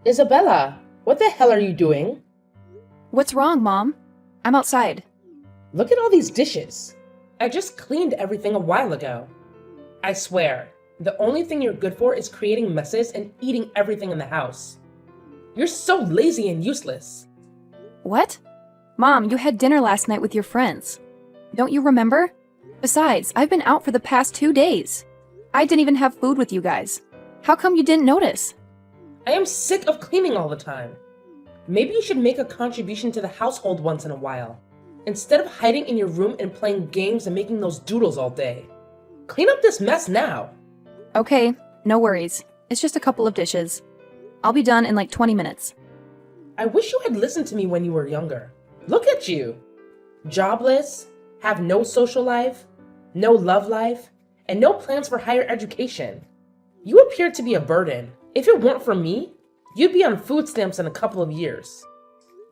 Isabella, what the hell are you doing? What's wrong, Mom? I'm outside. Look at all these dishes. I just cleaned everything a while ago. I swear, the only thing you're good for is creating messes and eating everything in the house. You're so lazy and useless. What? Mom, you had dinner last night with your friends. Don't you remember? Besides, I've been out for the past 2 days. I didn't even have food with you guys. How come you didn't notice? I am sick of cleaning all the time. Maybe you should make a contribution to the household once in a while, instead of hiding in your room and playing games and making those doodles all day. Clean up this mess now. Okay, no worries. It's just a couple of dishes. I'll be done in like 20 minutes. I wish you had listened to me when you were younger. Look at you. Jobless, have no social life, no love life, and no plans for higher education. You appear to be a burden. If it weren't for me, you'd be on food stamps in a couple of years.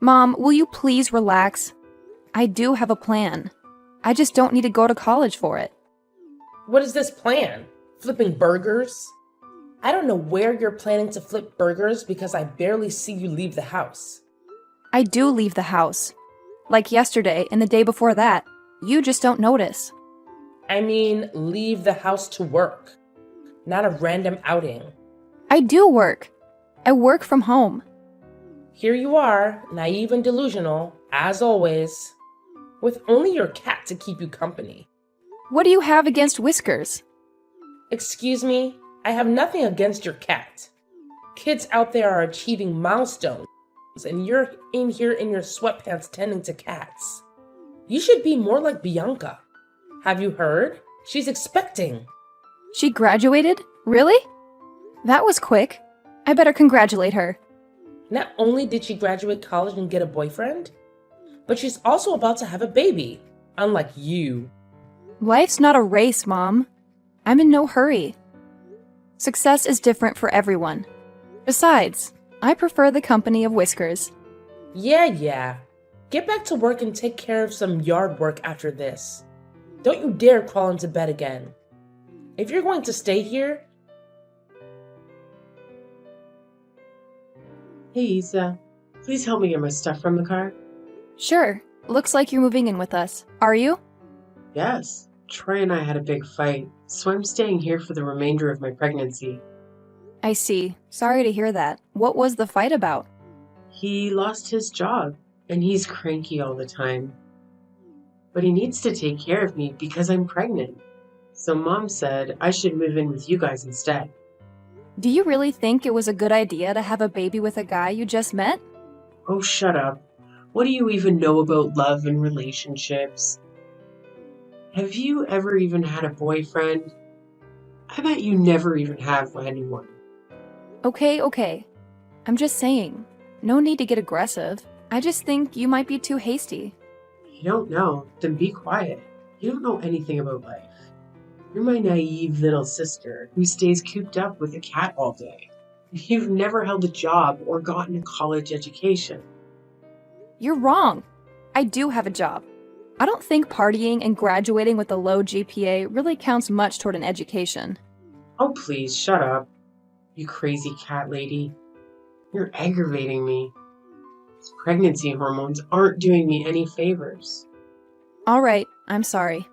Mom, will you please relax? I do have a plan. I just don't need to go to college for it. What is this plan? Flipping burgers? I don't know where you're planning to flip burgers because I barely see you leave the house. I do leave the house. Like yesterday and the day before that. You just don't notice. I mean, leave the house to work, not a random outing. I do work. I work from home. Here you are, naive and delusional, as always, with only your cat to keep you company. What do you have against Whiskers? Excuse me, I have nothing against your cat. Kids out there are achieving milestones, and you're in here in your sweatpants tending to cats. You should be more like Bianca. Have you heard? She's expecting. She graduated? Really? That was quick. I better congratulate her. Not only did she graduate college and get a boyfriend, but she's also about to have a baby, unlike you. Life's not a race, Mom. I'm in no hurry. Success is different for everyone. Besides, I prefer the company of Whiskers. Yeah. Get back to work and take care of some yard work after this. Don't you dare crawl into bed again. If you're going to stay here... Hey, Isa. Please help me get my stuff from the car. Sure. Looks like you're moving in with us. Are you? Yes. Troy and I had a big fight, so I'm staying here for the remainder of my pregnancy. I see. Sorry to hear that. What was the fight about? He lost his job, and he's cranky all the time. But he needs to take care of me because I'm pregnant. So Mom said I should move in with you guys instead. Do you really think it was a good idea to have a baby with a guy you just met? Oh, shut up. What do you even know about love and relationships? Have you ever even had a boyfriend? I bet you never even have anyone. Okay. I'm just saying. No need to get aggressive. I just think you might be too hasty. You don't know, then be quiet. You don't know anything about life. You're my naive little sister who stays cooped up with a cat all day. You've never held a job or gotten a college education. You're wrong. I do have a job. I don't think partying and graduating with a low GPA really counts much toward an education. Oh, please, shut up. You crazy cat lady. You're aggravating me. These pregnancy hormones aren't doing me any favors. All right, I'm sorry.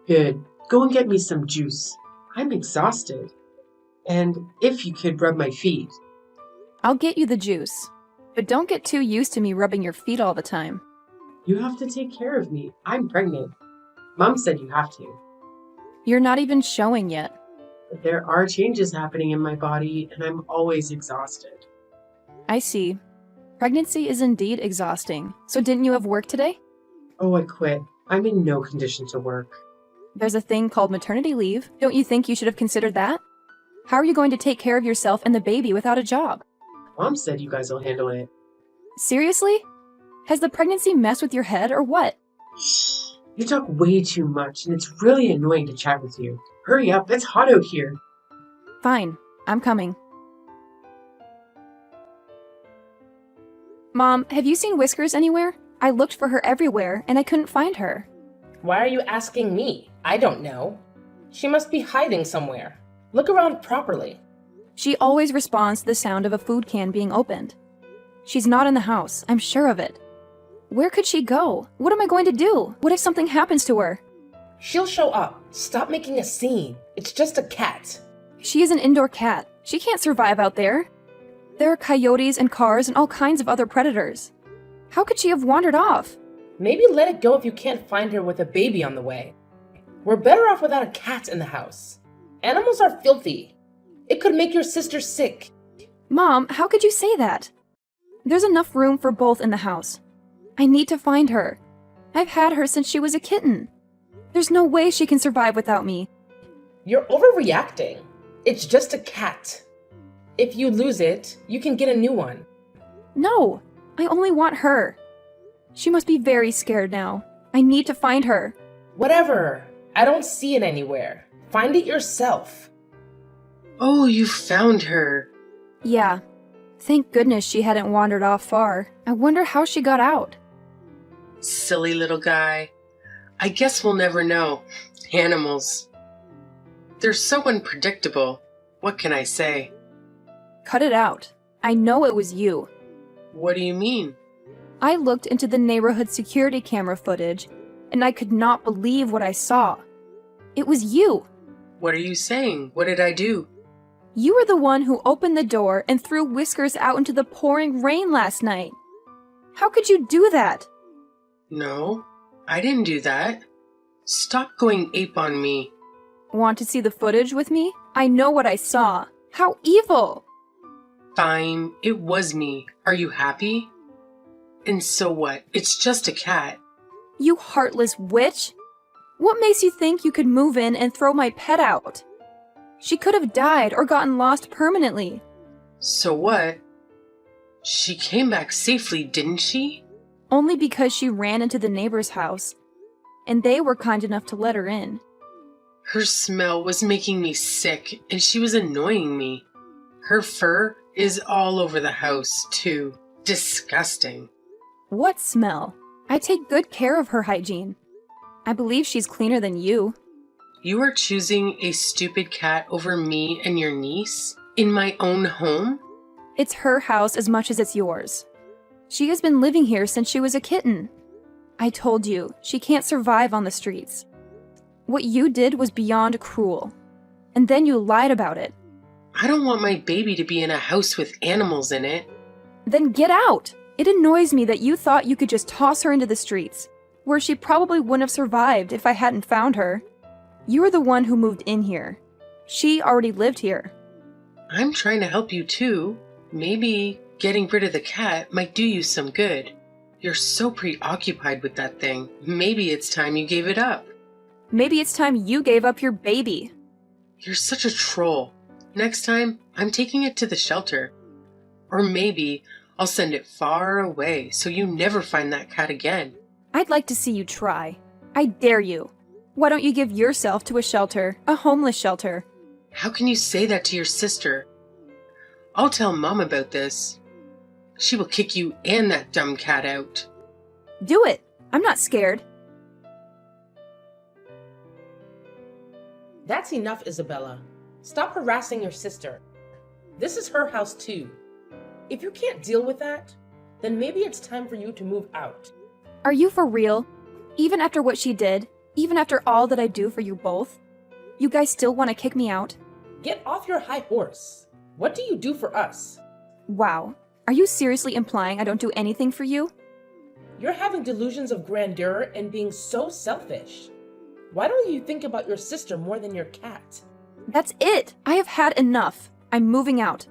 Good. Go and get me some juice. I'm exhausted. And if you could rub my feet. I'll get you the juice. But don't get too used to me rubbing your feet all the time. You have to take care of me. I'm pregnant. Mom said you have to. You're not even showing yet. But there are changes happening in my body, and I'm always exhausted. I see. Pregnancy is indeed exhausting. So didn't you have work today? Oh, I quit. I'm in no condition to work. There's a thing called maternity leave. Don't you think you should have considered that? How are you going to take care of yourself and the baby without a job? Mom said you guys will handle it. Seriously? Has the pregnancy messed with your head or what? Shh. You talk way too much, and it's really annoying to chat with you. Hurry up, it's hot out here. Fine, I'm coming. Mom, have you seen Whiskers anywhere? I looked for her everywhere, and I couldn't find her. Why are you asking me? I don't know. She must be hiding somewhere. Look around properly. She always responds to the sound of a food can being opened. She's not in the house, I'm sure of it. Where could she go? What am I going to do? What if something happens to her? She'll show up. Stop making a scene. It's just a cat. She is an indoor cat. She can't survive out there. There are coyotes and cars and all kinds of other predators. How could she have wandered off? Maybe let it go if you can't find her with a baby on the way. We're better off without a cat in the house. Animals are filthy. It could make your sister sick. Mom, how could you say that? There's enough room for both in the house. I need to find her. I've had her since she was a kitten. There's no way she can survive without me. You're overreacting. It's just a cat. If you lose it, you can get a new one. No, I only want her. She must be very scared now. I need to find her. Whatever. I don't see it anywhere. Find it yourself. Oh, you found her. Yeah. Thank goodness she hadn't wandered off far. I wonder how she got out. Silly little guy. I guess we'll never know. Animals. They're so unpredictable. What can I say? Cut it out. I know it was you. What do you mean? I looked into the neighborhood security camera footage, and I could not believe what I saw. It was you. What are you saying? What did I do? You were the one who opened the door and threw Whiskers out into the pouring rain last night. How could you do that? No, I didn't do that. Stop going ape on me. Want to see the footage with me? I know what I saw. How evil! Fine, it was me. Are you happy? And so what? It's just a cat. You heartless witch! What makes you think you could move in and throw my pet out? She could have died or gotten lost permanently. So what? She came back safely, didn't she? Only because she ran into the neighbor's house, and they were kind enough to let her in. Her smell was making me sick, and she was annoying me. Her fur is all over the house, too. Disgusting. What smell? I take good care of her hygiene. I believe she's cleaner than you. You are choosing a stupid cat over me and your niece? In my own home? It's her house as much as it's yours. She has been living here since she was a kitten. I told you, she can't survive on the streets. What you did was beyond cruel. And then you lied about it. I don't want my baby to be in a house with animals in it. Then get out! It annoys me that you thought you could just toss her into the streets, where she probably wouldn't have survived if I hadn't found her. You were the one who moved in here. She already lived here. I'm trying to help you too. Maybe getting rid of the cat might do you some good. You're so preoccupied with that thing. Maybe it's time you gave it up. Maybe it's time you gave up your baby. You're such a troll. Next time, I'm taking it to the shelter. Or maybe I'll send it far away so you never find that cat again. I'd like to see you try. I dare you. Why don't you give yourself to a shelter, a homeless shelter? How can you say that to your sister? I'll tell Mom about this. She will kick you and that dumb cat out. Do it. I'm not scared. That's enough, Isabella. Stop harassing your sister. This is her house too. If you can't deal with that, then maybe it's time for you to move out. Are you for real? Even after what she did? Even after all that I do for you both? You guys still want to kick me out? Get off your high horse. What do you do for us? Wow. Are you seriously implying I don't do anything for you? You're having delusions of grandeur and being so selfish. Why don't you think about your sister more than your cat? That's it. I have had enough. I'm moving out.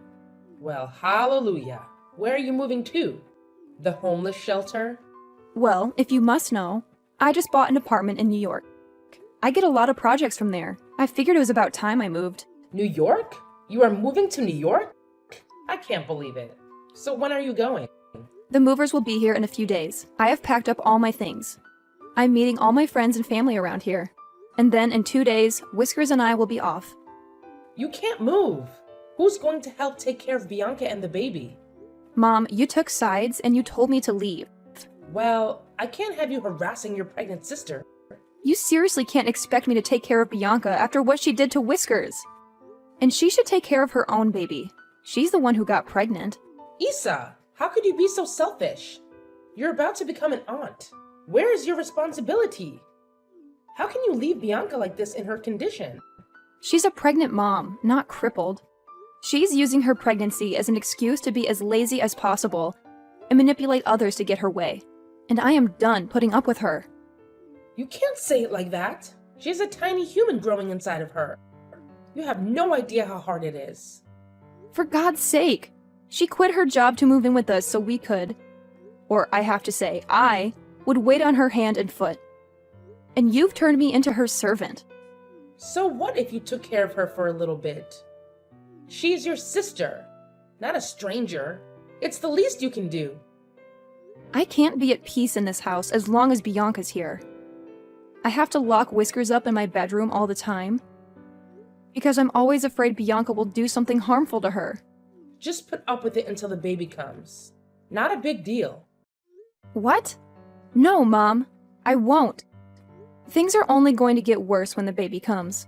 Well, hallelujah. Where are you moving to? The homeless shelter? Well, if you must know, I just bought an apartment in New York. I get a lot of projects from there. I figured it was about time I moved. New York? You are moving to New York? I can't believe it. So when are you going? The movers will be here in a few days. I have packed up all my things. I'm meeting all my friends and family around here. And then in 2 days, Whiskers and I will be off. You can't move. Who's going to help take care of Bianca and the baby? Mom, you took sides and you told me to leave. Well, I can't have you harassing your pregnant sister. You seriously can't expect me to take care of Bianca after what she did to Whiskers. And she should take care of her own baby. She's the one who got pregnant. Issa, how could you be so selfish? You're about to become an aunt. Where is your responsibility? How can you leave Bianca like this in her condition? She's a pregnant mom, not crippled. She's using her pregnancy as an excuse to be as lazy as possible and manipulate others to get her way. And I am done putting up with her. You can't say it like that. She has a tiny human growing inside of her. You have no idea how hard it is. For God's sake, she quit her job to move in with us so we could, or I have to say, I would wait on her hand and foot. And you've turned me into her servant. So what if you took care of her for a little bit? She's your sister, not a stranger. It's the least you can do. I can't be at peace in this house as long as Bianca's here. I have to lock Whiskers up in my bedroom all the time because I'm always afraid Bianca will do something harmful to her. Just put up with it until the baby comes. Not a big deal. What? No, Mom, I won't. Things are only going to get worse when the baby comes.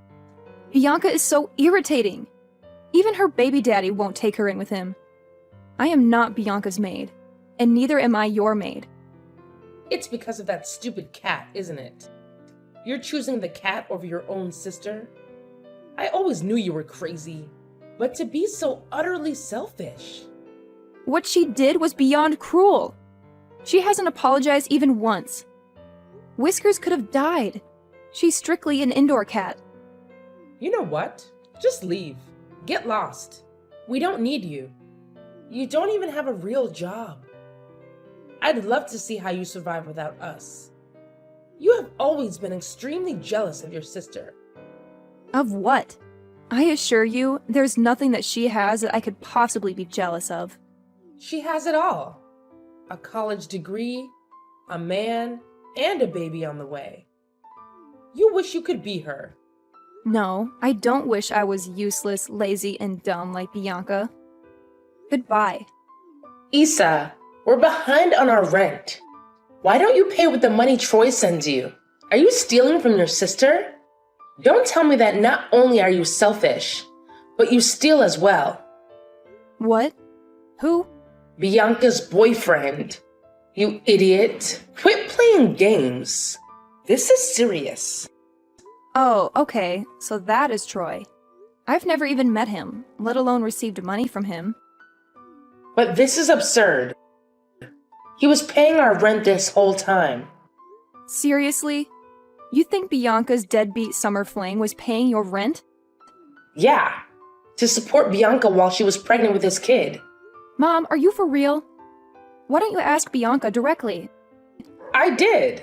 Bianca is so irritating. Even her baby daddy won't take her in with him. I am not Bianca's maid, and neither am I your maid. It's because of that stupid cat, isn't it? You're choosing the cat over your own sister? I always knew you were crazy, but to be so utterly selfish. What she did was beyond cruel. She hasn't apologized even once. Whiskers could have died. She's strictly an indoor cat. You know what? Just leave. Get lost. We don't need you. You don't even have a real job. I'd love to see how you survive without us. You have always been extremely jealous of your sister. Of what? I assure you, there's nothing that she has that I could possibly be jealous of. She has it all. A college degree, a man, and a baby on the way. You wish you could be her. No, I don't wish I was useless, lazy, and dumb like Bianca. Goodbye. Issa, we're behind on our rent. Why don't you pay with the money Troy sends you? Are you stealing from your sister? Don't tell me that not only are you selfish, but you steal as well. What? Who? Bianca's boyfriend. You idiot. Quit playing games. This is serious. Oh, okay, so that is Troy. I've never even met him, let alone received money from him. But this is absurd. He was paying our rent this whole time. Seriously? You think Bianca's deadbeat summer fling was paying your rent? Yeah, to support Bianca while she was pregnant with his kid. Mom, are you for real? Why don't you ask Bianca directly? I did.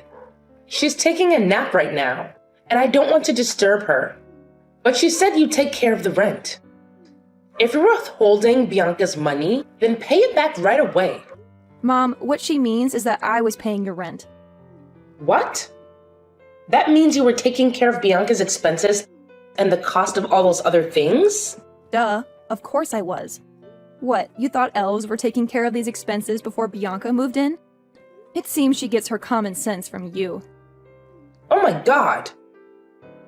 She's taking a nap right now, and I don't want to disturb her. But she said you'd take care of the rent. If you're withholding Bianca's money, then pay it back right away. Mom, what she means is that I was paying your rent. What? That means you were taking care of Bianca's expenses and the cost of all those other things? Duh, of course I was. What, you thought elves were taking care of these expenses before Bianca moved in? It seems she gets her common sense from you. Oh my god!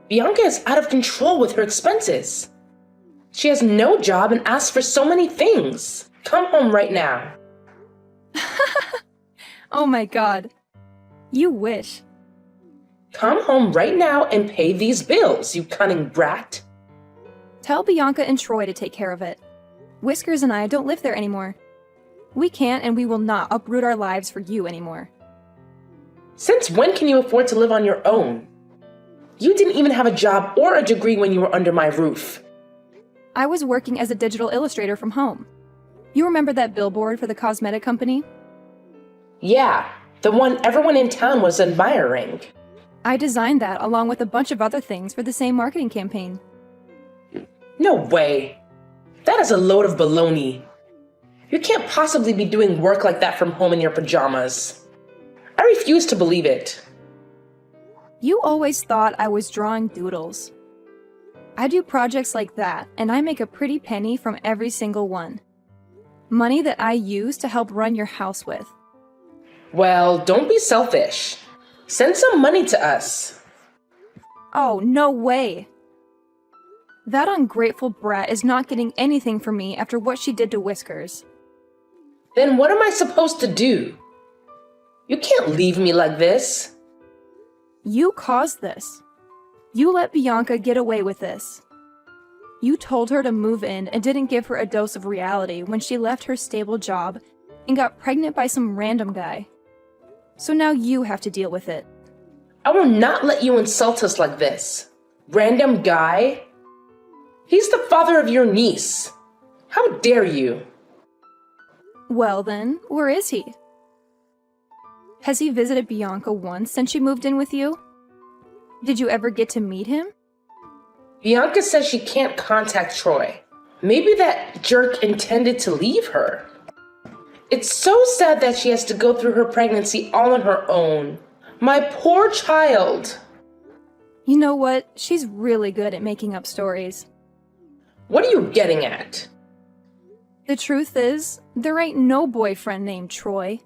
Bianca is out of control with her expenses. She has no job and asks for so many things. Come home right now. Oh my god. You wish. Come home right now and pay these bills, you cunning brat. Tell Bianca and Troy to take care of it. Whiskers and I don't live there anymore. We can't and we will not uproot our lives for you anymore. Since when can you afford to live on your own? You didn't even have a job or a degree when you were under my roof. I was working as a digital illustrator from home. You remember that billboard for the cosmetic company? Yeah, the one everyone in town was admiring. I designed that along with a bunch of other things for the same marketing campaign. No way. That is a load of baloney. You can't possibly be doing work like that from home in your pajamas. I refuse to believe it. You always thought I was drawing doodles. I do projects like that, and I make a pretty penny from every single one. Money that I use to help run your house with. Well, don't be selfish. Send some money to us. Oh, no way. That ungrateful brat is not getting anything from me after what she did to Whiskers. Then what am I supposed to do? You can't leave me like this. You caused this. You let Bianca get away with this. You told her to move in and didn't give her a dose of reality when she left her stable job and got pregnant by some random guy. So now you have to deal with it. I will not let you insult us like this. Random guy? He's the father of your niece. How dare you? Well then, where is he? Has he visited Bianca once since she moved in with you? Did you ever get to meet him? Bianca says she can't contact Troy. Maybe that jerk intended to leave her. It's so sad that she has to go through her pregnancy all on her own. My poor child. You know what? She's really good at making up stories. What are you getting at? The truth is, there ain't no boyfriend named Troy.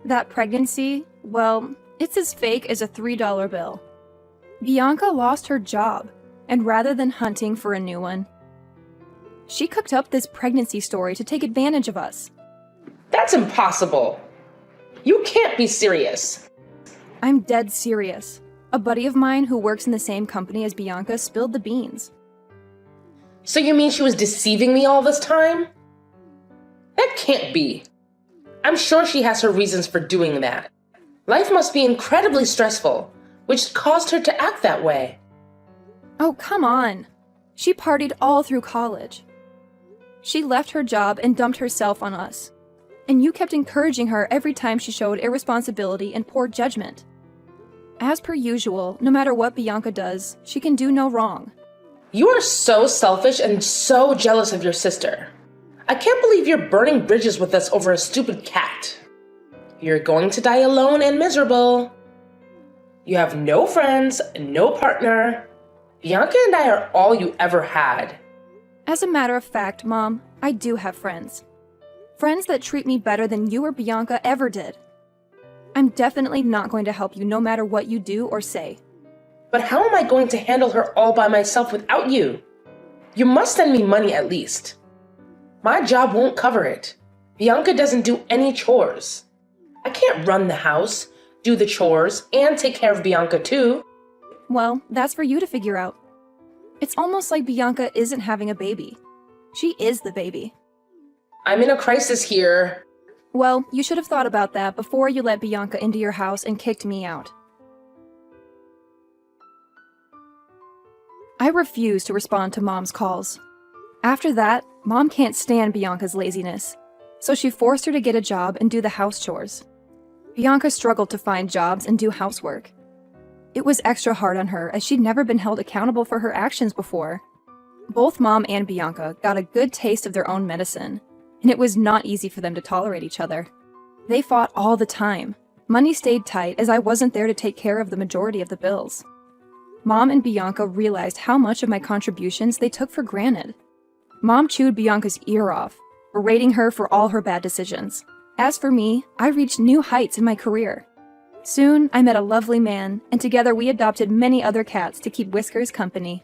That pregnancy, well, it's as fake as a $3 bill. Bianca lost her job, and rather than hunting for a new one, she cooked up this pregnancy story to take advantage of us. That's impossible. You can't be serious. I'm dead serious. A buddy of mine who works in the same company as Bianca spilled the beans. So you mean she was deceiving me all this time? That can't be. I'm sure she has her reasons for doing that. Life must be incredibly stressful, which caused her to act that way. Oh, come on. She partied all through college. She left her job and dumped herself on us. And you kept encouraging her every time she showed irresponsibility and poor judgment. As per usual, no matter what Bianca does, she can do no wrong. You are so selfish and so jealous of your sister. I can't believe you're burning bridges with us over a stupid cat. You're going to die alone and miserable. You have no friends, no partner. Bianca and I are all you ever had. As a matter of fact, Mom, I do have friends. Friends that treat me better than you or Bianca ever did. I'm definitely not going to help you no matter what you do or say. But how am I going to handle her all by myself without you? You must send me money at least. My job won't cover it. Bianca doesn't do any chores. I can't run the house, do the chores, and take care of Bianca too. Well, that's for you to figure out. It's almost like Bianca isn't having a baby. She is the baby. I'm in a crisis here. Well, you should have thought about that before you let Bianca into your house and kicked me out. I refuse to respond to Mom's calls. After that, Mom can't stand Bianca's laziness, so she forced her to get a job and do the house chores. Bianca struggled to find jobs and do housework. It was extra hard on her as she'd never been held accountable for her actions before. Both Mom and Bianca got a good taste of their own medicine, and it was not easy for them to tolerate each other. They fought all the time. Money stayed tight as I wasn't there to take care of the majority of the bills. Mom and Bianca realized how much of my contributions they took for granted. Mom chewed Bianca's ear off, berating her for all her bad decisions. As for me, I reached new heights in my career. Soon, I met a lovely man, and together we adopted many other cats to keep Whiskers company.